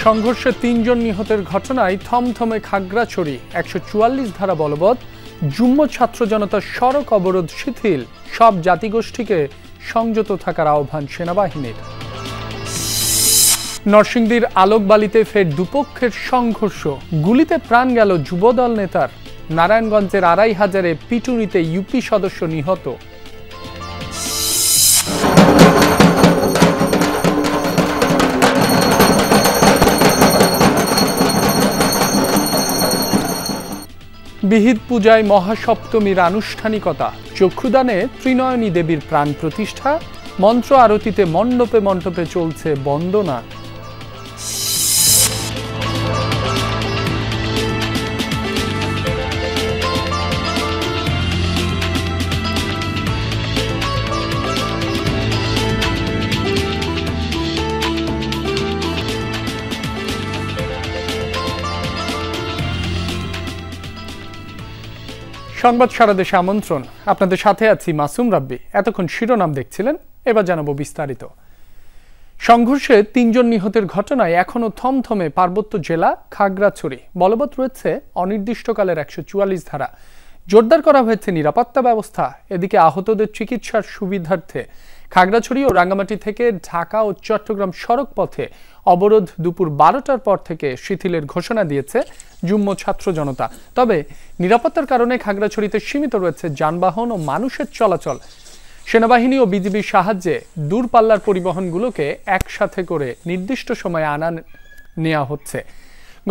সংঘর্ষে ৩ জন নিহতের ঘটনায় থমথমে খাগড়াছড়ি। ১৪৪ ধারা বলবৎ। যুগ্ম ছাত্র জনতার সড়ক অবরোধ শিথিল। সব জাতিগোষ্ঠীকে সংযত থাকার আহ্বান সেনাবাহিনীর। নরসিংদীর আলোকবালিতে ফের দুপক্ষের সংঘর্ষ। গুলিতে প্রাণ গেল যুবদল নেতার। নারায়ণগঞ্জের ২৫০০-এ পিটুনিতে ইউপি সদস্য নিহত। বিহিত পূজায় মহাসপ্তমীর আনুষ্ঠানিকতা। চক্ষুদানে ত্রিনয়নী দেবীর প্রাণ প্রতিষ্ঠা। মন্ত্র আরতিতে মণ্ডপে মণ্ডপে চলছে বন্দনা। সংবাদ সারা দেশে আমন্ত্রণ। আপনাদের সাথে আছি মাসুম রাব্বি। এতক্ষণ শিরোনাম দেখছিলেন, এবার জানাবো বিস্তারিত। সংঘর্ষে ৩ জন নিহতের ঘটনায় এখনো থমথমে পার্বত্য জেলা খাগড়াছড়ি। বলবৎ রয়েছে অনির্দিষ্টকালের ১৪৪ ধারা। জোরদার করা হয়েছে নিরাপত্তা ব্যবস্থা। এদিকে আহতদের চিকিৎসার সুবিধার্থে খাগড়াছড়ি ও রাঙ্গামাটি থেকে ঢাকা ও চট্টগ্রাম সড়ক পথে অবরোধ দুপুর ১২টার পর থেকে শিথিলের ঘোষণা দিয়েছে যুগ্ম ছাত্র জনতা। তবে নিরাপত্তার কারণে খাগড়াছড়িতে সীমিত রয়েছে যানবাহন ও মানুষের চলাচল। সেনাবাহিনী ও বিজিবির সাহায্যে দূরপাল্লার পরিবহনগুলোকে একসাথে করে নির্দিষ্ট সময়ে নেওয়া হচ্ছে।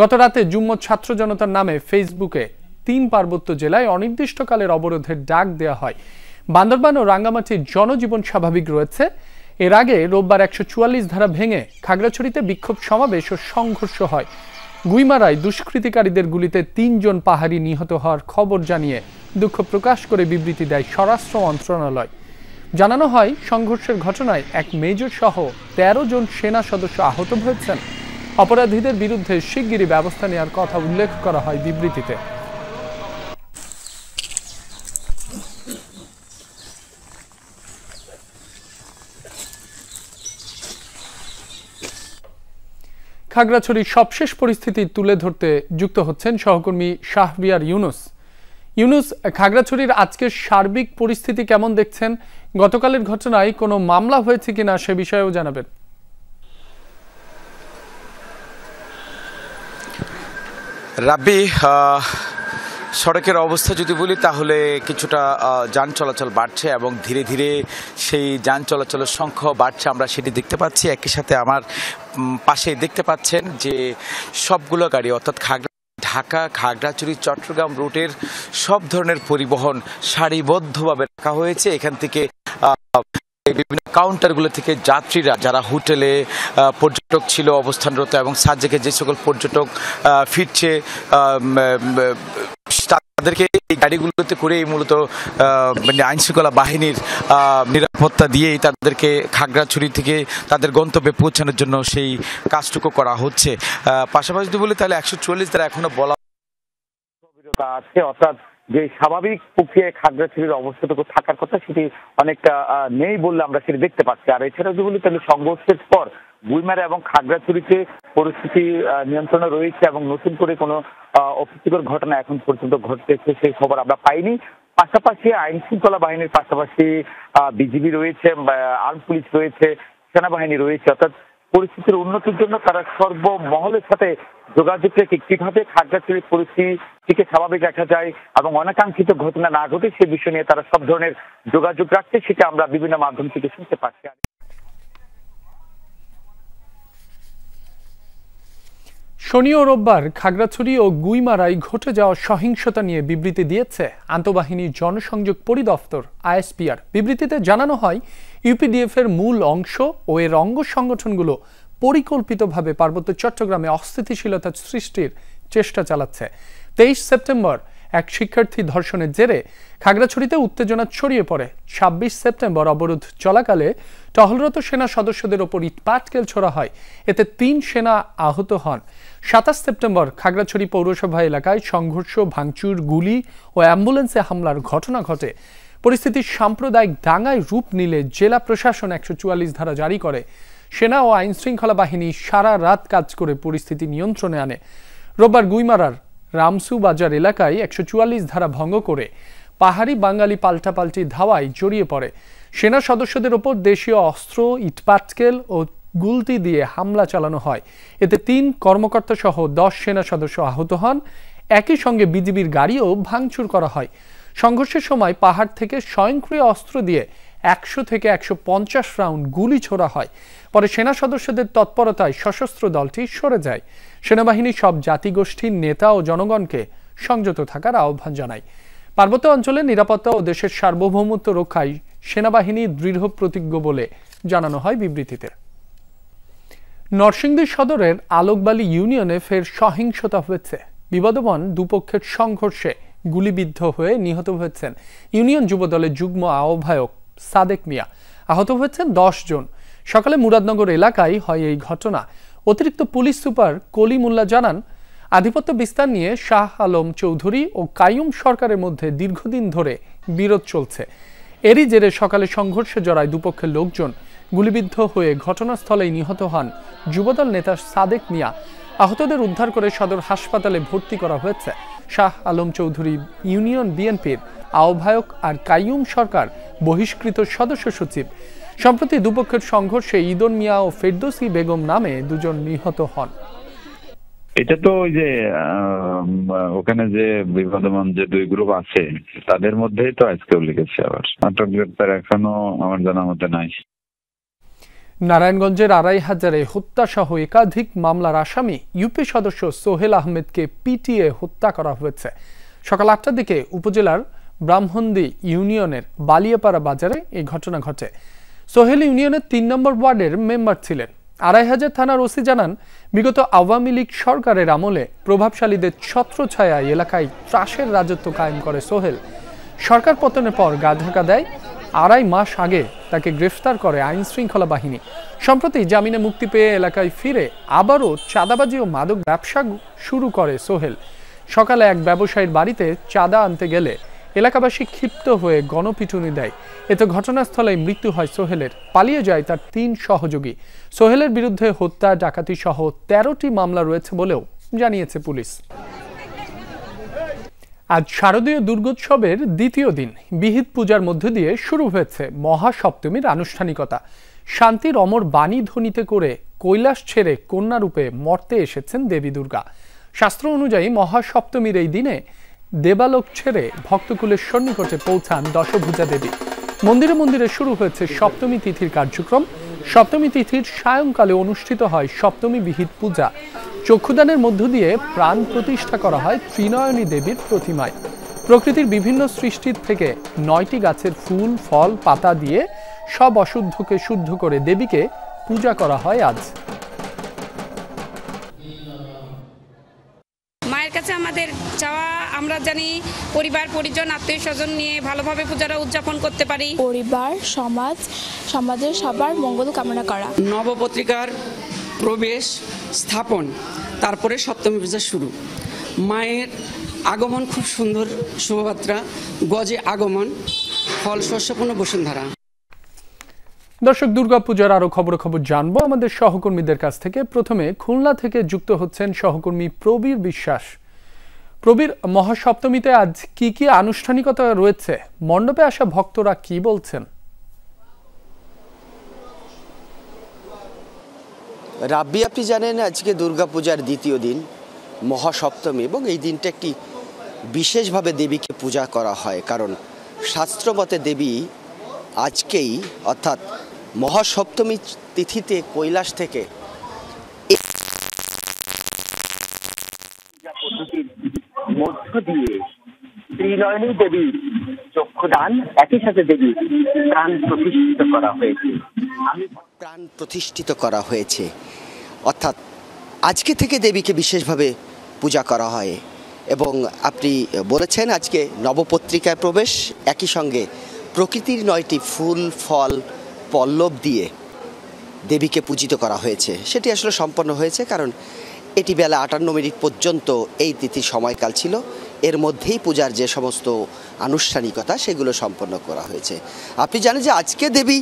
গত রাতে যুগ্ম ছাত্র জনতার নামে ফেসবুকে ৩ পার্বত্য জেলায় অনির্দিষ্টকালের অবরোধের ডাক দেওয়া হয়। বান্দরবান ও রাঙ্গামাটির জনজীবন স্বাভাবিক রয়েছে। এর আগে রোববার ১৪৪ ধারা ভেঙে খাগড়াছড়িতে বিক্ষোভ সমাবেশ ও সংঘর্ষ হয়। গুইমারায় দুষ্কৃতিকারীদের গুলিতে ৩ জন পাহাড়ি নিহত হওয়ার খবর জানিয়ে দুঃখ প্রকাশ করে বিবৃতি দেয় স্বরাষ্ট্র মন্ত্রণালয়। জানানো হয়, সংঘর্ষের ঘটনায় এক মেজর সহ ১৩ জন সেনা সদস্য আহত হয়েছেন। অপরাধীদের বিরুদ্ধে শিগগিরই ব্যবস্থা নেওয়ার কথা উল্লেখ করা হয় বিবৃতিতে। খাগড়াছড়ির সবশেষ পরিস্থিতি তুলে ধরতে যুক্ত হচ্ছেন সহকর্মী শাহরিয়ার ইউনুস। ইউনুস, খাগড়াছড়ির আজকের সার্বিক পরিস্থিতি কেমন দেখছেন? গতকালের ঘটনায় কোনো মামলা হয়েছে কিনা সে বিষয়েও জানাবেন। রাব্বি, সড়কের অবস্থা যদি বলি তাহলে কিছুটা যান চলাচল বাড়ছে এবং ধীরে ধীরে সেই যান চলাচলের সংখ্যা বাড়ছে, আমরা সেটি দেখতে পাচ্ছি। একই সাথে আমার পাশে দেখতে পাচ্ছেন যে সবগুলো গাড়ি অর্থাৎ ঢাকা, খাগড়াছড়ি, চট্টগ্রাম রুটের সব ধরনের পরিবহন সারিবদ্ধভাবে রাখা হয়েছে। এখান থেকে বিভিন্ন কাউন্টারগুলো থেকে যাত্রীরা যারা হোটেলে পর্যটক ছিল অবস্থানরত এবং সাজেকে যে সকল পর্যটক ফিরছে তাদেরকে এই গাড়িগুলোতে করেই মূলত আইনশৃঙ্খলা বাহিনীর নিরাপত্তা দিয়েই তাদেরকে খাগড়াছড়ি থেকে তাদের গন্তব্যে পৌঁছানোর জন্য সেই কাজটুকু করা হচ্ছে। পাশাপাশি যদি বলি তাহলে ১৪৪ দ্বারা এখনো বলা আছে, অর্থাৎ যে স্বাভাবিক প্রক্রিয়ায় খাগড়াছড়ির অবস্থাটুকু থাকার কথা সেটি অনেকটা নেই বললে আমরা সেটি দেখতে পাচ্ছি। আর এছাড়া যদি বলি তাহলে সংঘর্ষের পর গুইমারা এবং খাগড়াছড়িতে পরিস্থিতি নিয়ন্ত্রণে রয়েছে এবং নতুন করে কোনো অপ্রীতিকর ঘটনা এখন পর্যন্ত ঘটতেছে সেই খবর আমরা পাইনি। পাশাপাশি আইন শৃঙ্খলা বাহিনীর পাশাপাশি বিজিবি রয়েছে, আর্ম পুলিশ রয়েছে, সেনাবাহিনী রয়েছে, অর্থাৎ পরিস্থিতির উন্নতির জন্য তারা সর্বমহলের সাথে যোগাযোগ রেখে কিভাবে খাগড়াছড়ির পরিস্থিতিকে স্বাভাবিক রাখা যায় এবং অনাকাঙ্ক্ষিত ঘটনা না ঘটে সে বিষয় নিয়ে তারা সব ধরনের যোগাযোগ রাখছে, সেটা আমরা বিভিন্ন মাধ্যম থেকে শুনতে পাচ্ছি। শনি ও রোববার খাগড়াছড়ি ও গুইমারায় ঘটে যাওয়া সহিংসতা নিয়ে বিবৃতি দিয়েছে আন্তঃবাহিনী জনসংযোগ পরিদপ্তর আইএসপিআর। বিবৃতিতে জানানো হয়, ইউপিডিএফ এর মূল অংশ ও এর অঙ্গ সংগঠনগুলো পরিকল্পিতভাবে পার্বত্য চট্টগ্রামে অস্থিতিশীলতা সৃষ্টির চেষ্টা চালাচ্ছে। ২৩ সেপ্টেম্বর এক শিক্ষার্থী ধর্ষণের জেরে খাগড়াছড়িতে উত্তেজনা ছড়িয়ে পড়ে। ২৬ সেপ্টেম্বর অবরোধ চলাকালে টহলরত সেনা সদস্যদের ওপর ইটপাটকেল ছোড়া হয়। এতে ৩ সেনা আহত হন। ২৭ সেপ্টেম্বর খাগড়াছড়ি পৌরসভা এলাকায় সংঘর্ষ, ভাঙচুর, গুলি ও অ্যাম্বুলেন্সে হামলার ঘটনা ঘটে। পরিস্থিতি সাম্প্রদায়িক দাঙ্গায় রূপ নিলে জেলা প্রশাসন ১৪৪ ধারা জারি করে। সেনা ও আইন শৃঙ্খলা বাহিনী সারা রাত কাজ করে পরিস্থিতি নিয়ন্ত্রণে আনে। রোববার গুইমারার রামসু বাজার এলাকায় 144 ধারা ভঙ্গ করে পাহাড়ি বাঙালি পাল্টাপাল্টি ধাওয়ায় জড়িয়ে পড়ে। সেনা সদস্যদের ওপর দেশীয় অস্ত্র, ইটপাটকেল ও গুলতি দিয়ে হামলা চালানো হয়। এতে 3 কর্মকর্তা সহ 10 সেনা সদস্য আহত হন। একই সঙ্গে বিজিবির গাড়িও ভাঙচুর করা হয়। সংঘর্ষের সময় পাহাড় থেকে স্বয়ংক্রিয় অস্ত্র দিয়ে 100 থেকে 150 রাউন্ড গুলি ছোড়া হয়। পরে সেনা সদস্যদের তৎপরতায় সশস্ত্র দলটি সরে যায়। সেনাবাহিনী সব জাতিগোষ্ঠীর নেতা ও জনগণকে সংযত থাকার আহ্বান জানায়। পার্বত্য অঞ্চলে নিরাপত্তা ও দেশের সার্বভৌমত্ব রক্ষায় সেনাবাহিনী দৃঢ় প্রতিজ্ঞ বলে জানানো হয় বিবৃতিতে। নরসিংদী সদরের আলোকবালি ইউনিয়নে ফের সহিংসতা হয়েছে। বিবাদমান দুপক্ষের সংঘর্ষে গুলিবিদ্ধ হয়ে নিহত হয়েছেন ইউনিয়ন যুবদলের যুগ্ম আহ্বায়ক সাদেক মিয়া। আহত হয়েছেন 10 জন। সকালে মুরাদনগর এলাকায় হয় এই ঘটনা। অতিরিক্ত পুলিশ সুপার কলিমুল্লাহ জানান, আধিপত্য বিস্তার নিয়ে শাহ আলম চৌধুরী ও কাইয়ুম সরকারের মধ্যে দীর্ঘদিন ধরে বিরোধ চলছে। এরই জেরে সকালে সংঘর্ষে জড়ায় দুপক্ষের লোকজন। গুলিবিদ্ধ হয়ে ঘটনাস্থলেই নিহত হন যুবদল নেতা সাদেক মিয়া। আহতদের উদ্ধার করে সদর হাসপাতালে ভর্তি করা হয়েছে। শাহ আলম চৌধুরী ইউনিয়ন বিএনপির আহ্বায়ক আর কাইয়ুম সরকার বহিষ্কৃত সদস্য সচিব। সম্প্রতি দুপক্ষের সংঘর্ষে ঈদন মিয়া ও ফেরদৌসী বেগম নামে 2 জন নিহত হন। এটা তো ওই যে ওখানে যে বিবাদমান যে 2 গ্রুপ আছে তাদের মধ্যেই তো আজকেও লিখেছে। আবার আটক গ্রেপ্তার এখনো আমার জানা মতে নাই। নারায়ণগঞ্জের আড়াইহাজারে হত্যা সহ একাধিক মামলার আসামি ইউপি সদস্য সোহেল আহমেদকে পিটিয়ে হত্যা করা হয়েছে। সকাল 8টার দিকে উপজেলার ব্রাহ্মণদী ইউনিয়নের বালিয়াপাড়া বাজারে এই ঘটনা ঘটে। সোহেল ইউনিয়নের 3 নম্বর ওয়ার্ডের মেম্বার ছিলেন। আড়াইহাজার থানার ওসি জানান, বিগত আওয়ামী লীগ সরকারের আমলে প্রভাবশালীদের ছত্রছায়ায় এলাকায় ত্রাসের রাজত্ব কায়েম করে সোহেল। সরকার পতনের পর গা ঢাকা দেয়। 2.5 মাস আগে তাকে গ্রেফতার করে আইন শৃঙ্খলা বাহিনী। সম্প্রতি জামিনে মুক্তি পেয়ে এলাকায় ফিরে আবারও চাঁদাবাজি ও মাদক ব্যবসা শুরু করে সোহেল। সকালে এক ব্যবসায়ীর বাড়িতে চাঁদা আনতে গেলে এলাকাবাসী ক্ষিপ্ত হয়ে গণপিটুনি দেয়। এতে ঘটনাস্থলে মৃত্যু হয় সোহেলের। পালিয়ে যায় তার 3 সহযোগী। সোহেলের বিরুদ্ধে হত্যা, ডাকাতি সহ 13টি মামলা রয়েছে বলেও জানিয়েছে পুলিশ। আজ শারদীয় দুর্গোৎসবের দ্বিতীয় দিন বিহিত পূজার মধ্য দিয়ে শুরু হয়েছে মহাসপ্তমীর আনুষ্ঠানিকতা। শান্তির অমর বাণী ধ্বনিতে করে কৈলাস ছেড়ে কন্যারূপে মর্তে এসেছেন দেবী দুর্গা। শাস্ত্র অনুযায়ী মহাসপ্তমীর এই দিনে দেবালোক ছেড়ে ভক্তকুলের সন্নিকটে পৌঁছান দশভুজা দেবী। মন্দিরে মন্দিরে শুরু হয়েছে সপ্তমী তিথির কার্যক্রম। সপ্তমী তিথির সায়ংকালে অনুষ্ঠিত হয় সপ্তমী বিহিত পূজা। চক্ষুদানের মধ্য দিয়ে প্রাণ প্রতিষ্ঠা করা হয় ত্রিনয়নী দেবীর প্রতিমায়। প্রকৃতির বিভিন্ন সৃষ্টির থেকে 9টি গাছের ফুল, ফল, পাতা দিয়ে সব অশুদ্ধকে শুদ্ধ করে দেবীকে পূজা করা হয় আজ। মায়ের কাছে আমাদের চাওয়া, আমরা জানি পরিবার পরিজন আত্মীয় স্বজন নিয়ে ভালোভাবে পূজাটা উদযাপন করতে পারি। পরিবার, সমাজের সবার মঙ্গল কামনা করা। নবপত্রিকার প্রবেশ, স্থাপন, তারপরে সপ্তমী পূজা শুরু। মায়ের আগমন খুব সুন্দর শোভাযাত্রা, গজে আগমন, ফল শস্যপূর্ণ বসুন্ধরা। দর্শক, দুর্গাপূজার আরো খবর জানবো আমাদের সহকর্মীদের কাছ থেকে। প্রথমে খুলনা থেকে যুক্ত হচ্ছেন সহকর্মী প্রবীর বিশ্বাস। প্রবীর, মহাসপ্তমীতে আজ কি কি আনুষ্ঠানিকতা রয়েছে? মণ্ডপে আসা ভক্তরা কি বলছেন? রাব্বি, আপনি জানেন আজকে দুর্গাপূজার দ্বিতীয় দিন মহাসপ্তমী, এবং এই দিনটা একটি বিশেষভাবে দেবীকে পূজা করা হয়। কারণ শাস্ত্রমতে দেবী আজকেই অর্থাৎ মহাসপ্তমী তিথিতে কৈলাস থেকে মধ্য দিয়ে ত্রিনয়নী দেবীর চক্ষুদান, একই সাথে দেবী প্রাণ প্রতিষ্ঠিত করা হয়েছে। প্রাণ প্রতিষ্ঠিত করা হয়েছে অর্থাৎ আজকে থেকে দেবীকে বিশেষভাবে পূজা করা হয়। এবং আপনি বলেছেন আজকে নবপত্রিকায় প্রবেশ, একই সঙ্গে প্রকৃতির 9টি ফুল, ফল, পল্লব দিয়ে দেবীকে পূজিত করা হয়েছে। সেটি আসলে সম্পন্ন হয়েছে কারণ এটি বেলা 58 মিনিট পর্যন্ত এই তিথির সময়কাল ছিল। এর মধ্যেই পূজার যে সমস্ত আনুষ্ঠানিকতা সেগুলো সম্পন্ন করা হয়েছে। আপনি জানেন যে আজকে দেবী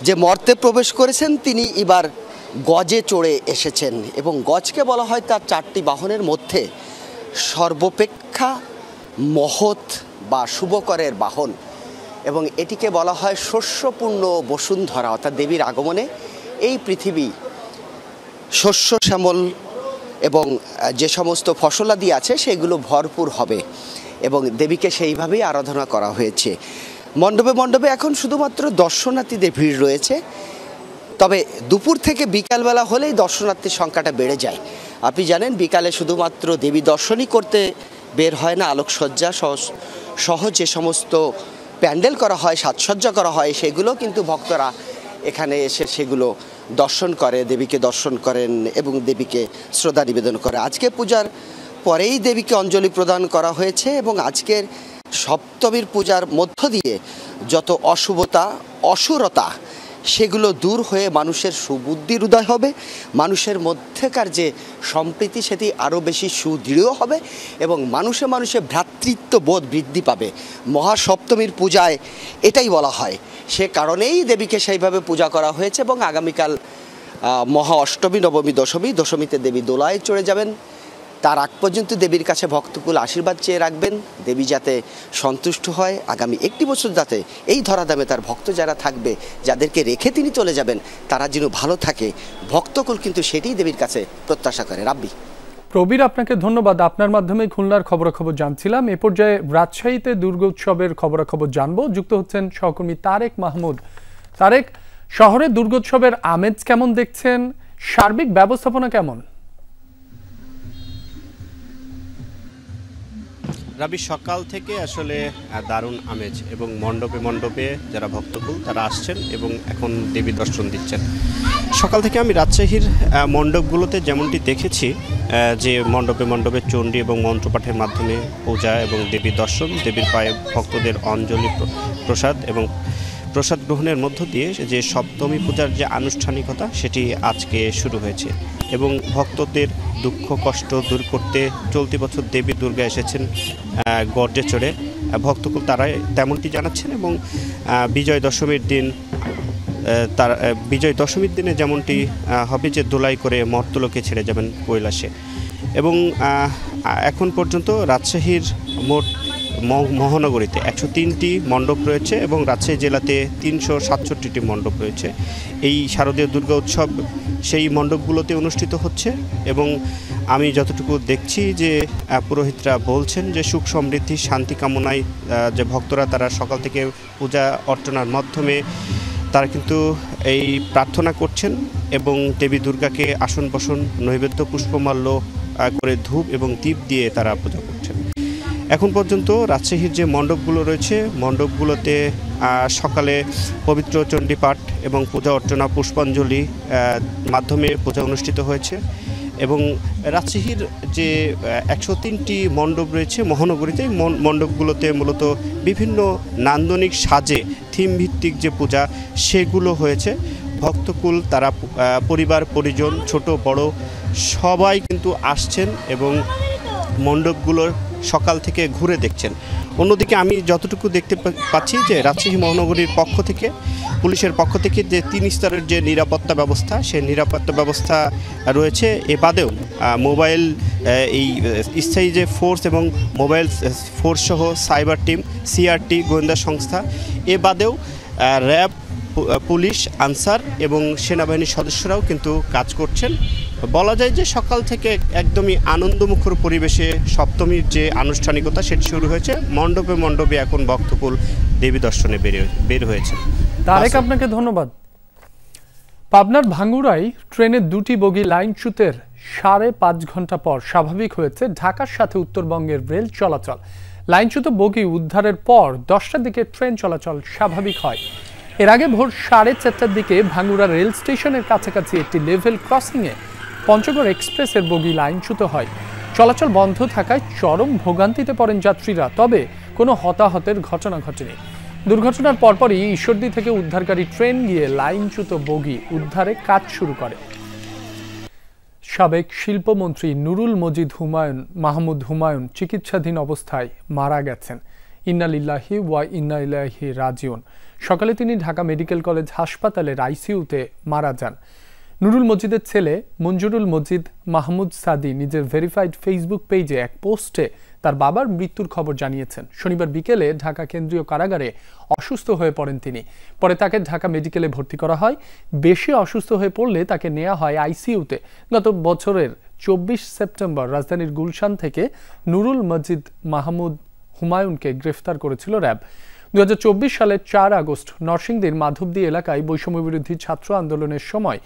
যে মর্তে প্রবেশ করেছেন তিনি এবার গজে চড়ে এসেছেন এবং গজকে বলা হয় তার 4টি বাহনের মধ্যে সর্বাপেক্ষা মহৎ বা শুভকরের বাহন এবং এটিকে বলা হয় শস্যপূর্ণ বসুন্ধরা, অর্থাৎ দেবীর আগমনে এই পৃথিবী শস্য শ্যামল এবং যে সমস্ত ফসলাদি আছে সেগুলো ভরপুর হবে এবং দেবীকে সেইভাবেই আরাধনা করা হয়েছে। মণ্ডপে মণ্ডপে এখন শুধুমাত্র দর্শনার্থীদের ভিড় রয়েছে, তবে দুপুর থেকে বিকালবেলা হলেই দর্শনার্থীর সংখ্যাটা বেড়ে যায়। আপনি জানেন বিকালে শুধুমাত্র দেবী দর্শনই করতে বের হয় না, আলোকসজ্জা সহ যে সমস্ত প্যান্ডেল করা হয়, সাজসজ্জা করা হয়, সেগুলো কিন্তু ভক্তরা এখানে এসে সেগুলো দর্শন করে, দেবীকে দর্শন করেন এবং দেবীকে শ্রদ্ধা নিবেদন করে। আজকে পূজার পরেই দেবীকে অঞ্জলি প্রদান করা হয়েছে এবং আজকের সপ্তমীর পূজার মধ্য দিয়ে যত অশুভতা অসুরতা সেগুলো দূর হয়ে মানুষের সুবুদ্ধির উদয় হবে, মানুষের মধ্যেকার যে সম্প্রীতি সেটি আরও বেশি সুদৃঢ় হবে এবং মানুষে মানুষে ভ্রাতৃত্ব বোধ বৃদ্ধি পাবে। মহাসপ্তমীর পূজায় এটাই বলা হয়, সে কারণেই দেবীকে সেইভাবে পূজা করা হয়েছে এবং আগামীকাল মহা অষ্টমী, নবমী, দশমীতে দেবী দোলায় চড়ে যাবেন। তার আগ পর্যন্ত দেবীর কাছে ভক্তকুল আশীর্বাদ চেয়ে রাখবেন, দেবী যাতে সন্তুষ্ট হয়, আগামী একটি বছর যাতে এই ধরাধামে তার ভক্ত যারা থাকবে, যাদেরকে রেখে তিনি চলে যাবেন, তারা যেন ভালো থাকে, ভক্তকুল কিন্তু সেটাই দেবীর কাছে প্রত্যাশা করে। রাব্বি। প্রবীর, আপনাকে ধন্যবাদ। আপনার মাধ্যমে খুলনার খবরাখবর জানছিলাম। এ পর্যায়ে রাজশাহীতে দুর্গোৎসবের খবরাখবর জানবো। যুক্ত হচ্ছেন সহকর্মী তারেক মাহমুদ। তারেক, শহরে দুর্গোৎসবের আমেজ কেমন দেখছেন? সার্বিক ব্যবস্থাপনা কেমন? রাবি, সকাল থেকে আসলে দারুণ আমেজ এবং মণ্ডপে মণ্ডপে যারা ভক্তকুল তারা আসছেন এবং এখন দেবী দর্শন দিচ্ছেন। সকাল থেকে আমি রাজশাহীর মণ্ডপগুলোতে যেমনটি দেখেছি যে মণ্ডপে মণ্ডপে চণ্ডী এবং মন্ত্রপাঠের মাধ্যমে পূজা এবং দেবী দর্শন, দেবীর পায়ে ভক্তদের অঞ্জলি প্রসাদ এবং প্রসাদ গ্রহণের মধ্য দিয়ে যে সপ্তমী পূজার যে আনুষ্ঠানিকতা সেটি আজকে শুরু হয়েছে এবং ভক্তদের দুঃখ কষ্ট দূর করতে চলতি বছর দেবী দুর্গা এসেছেন গর্জে চড়ে। ভক্তকুল তারাই তেমনটি জানাচ্ছেন এবং বিজয় দশমীর দিনে যেমনটি হবে যে দোলাই করে মর্তলোকে ছেড়ে যাবেন কৈলাসে। এবং এখন পর্যন্ত রাজশাহীর মোট মহানগরীতে 103টি মণ্ডপ রয়েছে এবং রাজশাহী জেলাতে 367টি মণ্ডপ রয়েছে। এই শারদীয় দুর্গা উৎসব সেই মণ্ডপগুলোতে অনুষ্ঠিত হচ্ছে এবং আমি যতটুকু দেখছি যে পুরোহিতরা বলছেন যে সুখ সমৃদ্ধি শান্তি কামনায় যে ভক্তরা তারা সকাল থেকে পূজা অর্চনার মাধ্যমে তারা কিন্তু এই প্রার্থনা করছেন এবং দেবী দুর্গাকে আসন বসন নৈবেদ্য পুষ্পমাল্য করে ধূপ এবং দীপ দিয়ে তারা পূজা করছেন। এখন পর্যন্ত রাজশাহীর যে মণ্ডপগুলো রয়েছে মণ্ডপগুলোতে সকালে পবিত্র চণ্ডীপাঠ এবং পূজা অর্চনা পুষ্পাঞ্জলি মাধ্যমে পূজা অনুষ্ঠিত হয়েছে এবং রাজশাহীর যে 103টি মণ্ডপ রয়েছে মহানগরীতে মণ্ডপগুলোতে মূলত বিভিন্ন নান্দনিক সাজে থিম ভিত্তিক যে পূজা সেগুলো হয়েছে। ভক্তকুল তারা পরিবার পরিজন ছোট বড় সবাই কিন্তু আসছেন এবং মণ্ডপগুলোর সকাল থেকে ঘুরে দেখছেন। অন্যদিকে আমি যতটুকু দেখতে পাচ্ছি যে রাজশাহী মহানগরীর পক্ষ থেকে পুলিশের পক্ষ থেকে যে 3 স্তরের যে নিরাপত্তা ব্যবস্থা সেই নিরাপত্তা ব্যবস্থা রয়েছে। এ বাদেও মোবাইল এই স্থায়ী যে ফোর্স এবং মোবাইল ফোর্স সহ সাইবার টিম, সিআরটি গোয়েন্দা সংস্থা, এ বাদেও র্যাব, পুলিশ, আনসার এবং সেনাবাহিনীর সদস্যরাও কিন্তু কাজ করছেন। বলা যায় যে সকাল থেকে একদমই আনন্দমুখর পরিবেশে সপ্তমীর যে আনুষ্ঠানিকতা সেটি শুরু হয়েছে। মণ্ডপে মণ্ডপে এখন ভক্তকুল দেবী দর্শনে বের হয়েছে। তারেক, আপনাকে ধন্যবাদ। পাবনার ভাঙ্গুড়ায় ট্রেনের 2টি বগি লাইনচ্যুতের 5.5 ঘন্টা পর স্বাভাবিক হয়েছে ঢাকার সাথে উত্তরবঙ্গের রেল চলাচল। লাইনচ্যুত বগি উদ্ধারের পর 10টার দিকে ট্রেন চলাচল স্বাভাবিক হয়। এর আগে ভোর 4:30টার দিকে ভাঙ্গুড়া রেল স্টেশনের কাছাকাছি একটি লেভেল ক্রসিংয়ে পঞ্চগড় এক্সপ্রেসের বগি লাইনচ্যুত হয়। চলাচল বন্ধ থাকায় চরম ভোগান্তিতে পড়েন যাত্রীরা, তবে কোনো হতাহতের ঘটনা ঘটেনি। দুর্ঘটনার পরপরই ঈশ্বরদী থেকে উদ্ধারকারী ট্রেন গিয়ে লাইনচ্যুত বগি উদ্ধারে কাজ শুরু করে। সাবেক শিল্পমন্ত্রী নুরুল মজিদ মাহমুদ হুমায়ুন চিকিৎসাধীন অবস্থায় মারা গেছেন। ইন্না লিল্লাহি ওয়া ইন্না ইলাইহি রাজিউন। সকালে তিনি ঢাকা মেডিকেল কলেজ হাসপাতালের আইসিইউতে মারা যান। নুরুল মজিদের ছেলে মঞ্জুরুল মজিদ মাহমুদ সাদি নিজের ভেরিফাইড ফেসবুক পেজে এক পোস্টে তার বাবার মৃত্যুর খবর জানিয়েছেন। শনিবার বিকেলে ঢাকা কেন্দ্রীয় কারাগারে অসুস্থ হয়ে পড়েন তিনি। পরে তাকে ঢাকা মেডিকেলে ভর্তি করা হয়। বেশি অসুস্থ হয়ে পড়লে তাকে নেওয়া হয় আইসিইউতে। গত বছরের 24 সেপ্টেম্বর রাজধানীর গুলশান থেকে নুরুল মজিদ মাহমুদ হুমায়ুনকে গ্রেফতার করেছিল র্যাব। 2024 সালের 4 আগস্ট নরসিংদীর মাধবদী এলাকায় বৈষম্য বিরোধী ছাত্র আন্দোলনের সময়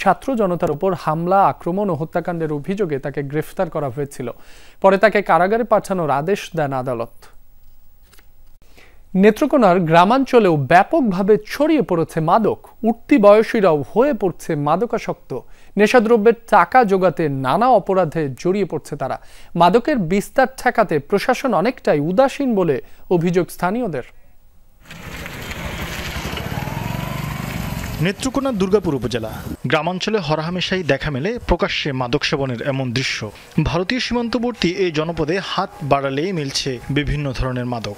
ছাত্র জনতার উপর হামলা, আক্রমণ ও হত্যাকাণ্ডের অভিযোগে তাকে গ্রেফতার করা হয়েছিল। পরে তাকে কারাগারে পাঠানোর আদেশ দেন আদালত। নেত্রকোনার গ্রামাঞ্চলেও ব্যাপকভাবে ছড়িয়ে পড়েছে মাদক। উঠতি বয়সীরাও হয়ে পড়ছে মাদকাসক্ত। নেশাদ্রব্যের টাকা জোগাতে নানা অপরাধে জড়িয়ে পড়ছে তারা। মাদকের বিস্তার ঠেকাতে প্রশাসন অনেকটাই উদাসীন বলে অভিযোগ স্থানীয়দের। নেত্রকোনা দুর্গাপুর উপজেলা গ্রামাঞ্চলে হরহামেশাই দেখা মেলে প্রকাশ্যে মাদক সেবনের এমন দৃশ্য। ভারতীয় সীমান্তবর্তী এই জনপদে হাত বাড়ালেই মিলছে বিভিন্ন ধরনের মাদক।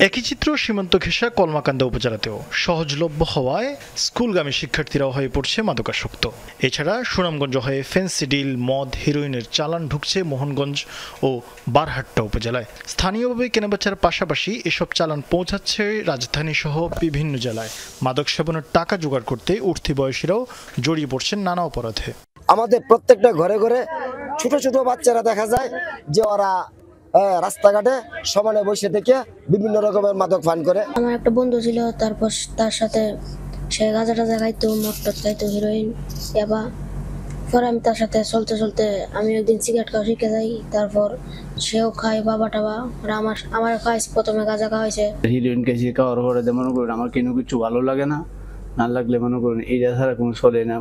একই চিত্র সীমান্ত ঘেঁষা কলমাকান্দা উপজেলাতেও। সহজলভ্য হওয়ায় স্কুলগামী শিক্ষার্থীরাও হয়ে পড়ছে মাদকাসক্ত। এছাড়া সুনামগঞ্জ হয়ে ফেন্সিডিল, মদ, হেরোইনের চালান ঢুকছে মোহনগঞ্জ ও বারহাট্টা উপজেলায়। স্থানীয়ভাবে কেনাবেচার পাশাপাশি এসব চালান পৌঁছাচ্ছে রাজধানী সহ বিভিন্ন জেলায়। মাদক সেবনের টাকা জোগাড় করতে উঠতি বয়সীরাও জড়িয়ে পড়ছেন নানা অপরাধে। আমাদের প্রত্যেকটা ঘরে ঘরে ছোট ছোট বাচ্চারা দেখা যায় যে ওরা রাস্তাঘাটে সমানে বসে থেকে বিভিন্ন রকমের মাদক পান করে। আমার একটা বন্ধু ছিল, তারপর তার সাথে সে গাঁজা টাজা খাইতো, মদ টদ খাইতো, হিরোইন, ইয়াবা। পরে আমি তার সাথে চলতে চলতে আমি একদিন সিগারেট খাওয়া শিখে যাই। তারপর সেও খায়, বাবা টাবা। আমার খাইছে, প্রথমে গাঁজা খাওয়াইছে। হিরোইন খাইছি, খাওয়ার পরে মনে করেন আমার কেন কিছু ভালো লাগে না, না লাগলে মনে করেন এইটা ছাড়া কোনো চলে না।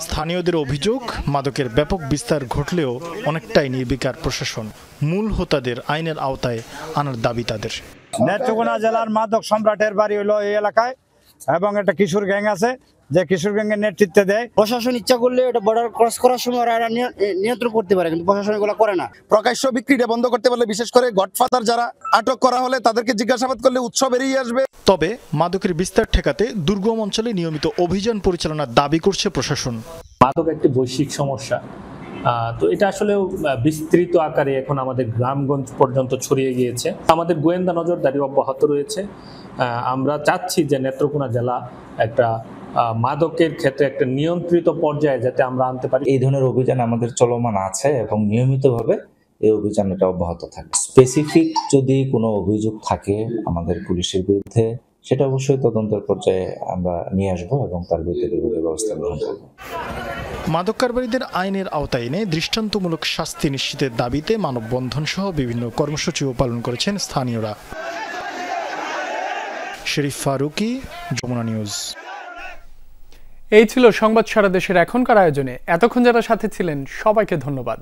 স্থানীয়দের অভিযোগ, মাদকের ব্যাপক বিস্তার ঘটলেও অনেকটাই নির্বিকার প্রশাসন। মূল হোতাদের আইনের আওতায় আনার দাবি তাদের। নেত্রকোনা জেলার মাদক সম্রাটের বাড়ি হলো এই এলাকায়, এবং একটা কিশোর গ্যাং আছে যে কিশোর গ্যাংয়ের নেতৃত্বে দেয়। প্রশাসন ইচ্ছা করলে এটা বর্ডার ক্রস করার সময় নিয়ন্ত্রণ করতে পারে, কিন্তু প্রশাসন এগুলো করে না। প্রকাশ্য বিক্রিটা বন্ধ করতে পারলে, বিশেষ করে গডফাদার যারা আটক করা হলে তাদেরকে জিজ্ঞাসাবাদ করলে উৎস বেরিয়ে আসবে। তবে মাদকের বিস্তার ঠেকাতে দুর্গম অঞ্চলে নিয়মিত অভিযান পরিচালনার দাবি করছে প্রশাসন। মাদক একটি বৈশ্বিক সমস্যা, তো এটা আসলে বিস্তৃত আকারে এখন আমাদের গ্রামগঞ্জ পর্যন্ত ছড়িয়ে গিয়েছে। আমাদের গোয়েন্দা নজরদারি অব্যাহত রয়েছে। আমরা চাচ্ছি যে নেত্রকোনা জেলা একটা মাদকের ক্ষেত্রে একটা নিয়ন্ত্রিত পর্যায়ে যাতে আমরা আনতে পারি। এই ধরনের অভিযান আমাদের চলমান আছে এবং নিয়মিতভাবে এই অভিযানটা অব্যাহত থাকে। স্পেসিফিক যদি কোনো অভিযোগ থাকে আমাদের পুলিশের বিরুদ্ধে, সেটা অবশ্যই তদন্তের পর্যায়ে আমরা নিয়ে আসবো এবং তার বিরুদ্ধে ব্যবস্থা গ্রহণ করব। মাদক কারবারিদের আইনের আওতায় এনে দৃষ্টান্তমূলক শাস্তি নিশ্চিতের দাবিতে মানববন্ধন সহ বিভিন্ন কর্মসূচিও পালন করেছেন স্থানীয়রা। শরীফ ফারুকি, যমুনা নিউজ। এই ছিল সংবাদ সারা দেশের এখনকার আয়োজনে। এতক্ষণ যারা সাথে ছিলেন সবাইকে ধন্যবাদ।